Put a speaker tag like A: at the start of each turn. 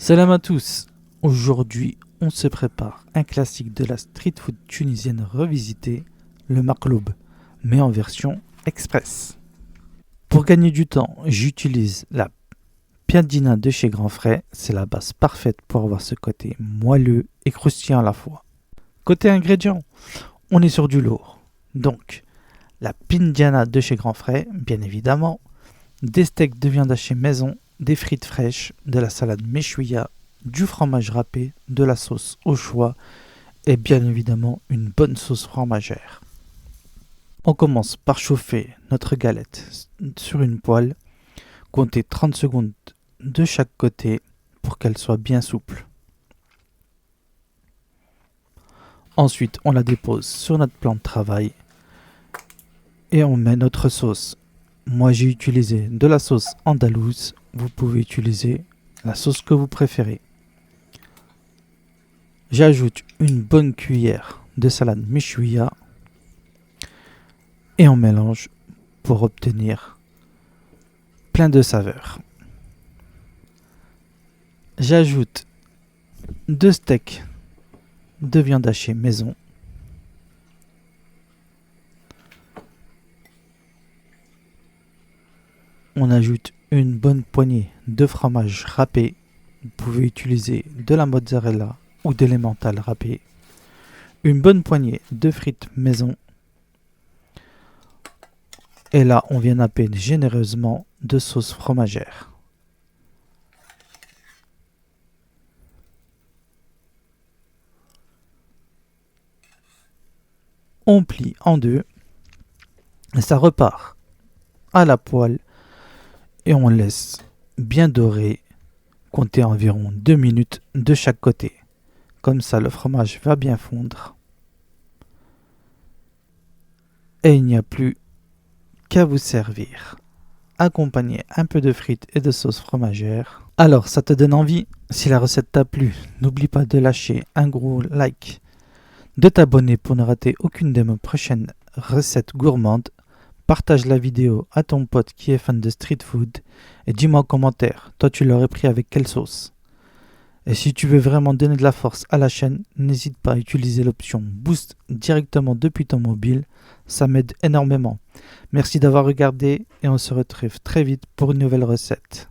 A: Salam à tous. Aujourd'hui, on se prépare un classique de la street food tunisienne revisité, le makloub, mais en version express. Pour gagner du temps, j'utilise la piadina de chez Grand Frais. C'est la base parfaite pour avoir ce côté moelleux et croustillant à la fois. Côté ingrédients, on est sur du lourd. Donc, la pindiana de chez Grand Frais, bien évidemment, des steaks de viande hachée maison, des frites fraîches, de la salade méchouilla, du fromage râpé, de la sauce au choix et bien évidemment une bonne sauce fromagère. On commence par chauffer notre galette sur une poêle, comptez 30 secondes de chaque côté pour qu'elle soit bien souple. Ensuite, on la dépose sur notre plan de travail et on met notre sauce. Moi, j'ai utilisé de la sauce andalouse. Vous pouvez utiliser la sauce que vous préférez. J'ajoute une bonne cuillère de salade méchouilla et on mélange pour obtenir plein de saveurs. J'ajoute 2 steaks de viande hachée maison. On ajoute une bonne poignée de fromage râpé. Vous pouvez utiliser de la mozzarella ou de l'emmental râpé. Une bonne poignée de frites maison. Et là, on vient napper généreusement de sauce fromagère. On plie en deux. Et ça repart à la poêle. Et on laisse bien dorer, compter environ 2 minutes de chaque côté. Comme ça, le fromage va bien fondre. Et il n'y a plus qu'à vous servir. Accompagné un peu de frites et de sauce fromagère. Alors, ça te donne envie? Si la recette t'a plu, n'oublie pas de lâcher un gros like, de t'abonner pour ne rater aucune de mes prochaines recettes gourmandes. Partage la vidéo à ton pote qui est fan de street food et dis-moi en commentaire, toi tu l'aurais pris avec quelle sauce? Et si tu veux vraiment donner de la force à la chaîne, n'hésite pas à utiliser l'option Boost directement depuis ton mobile, ça m'aide énormément. Merci d'avoir regardé et on se retrouve très vite pour une nouvelle recette.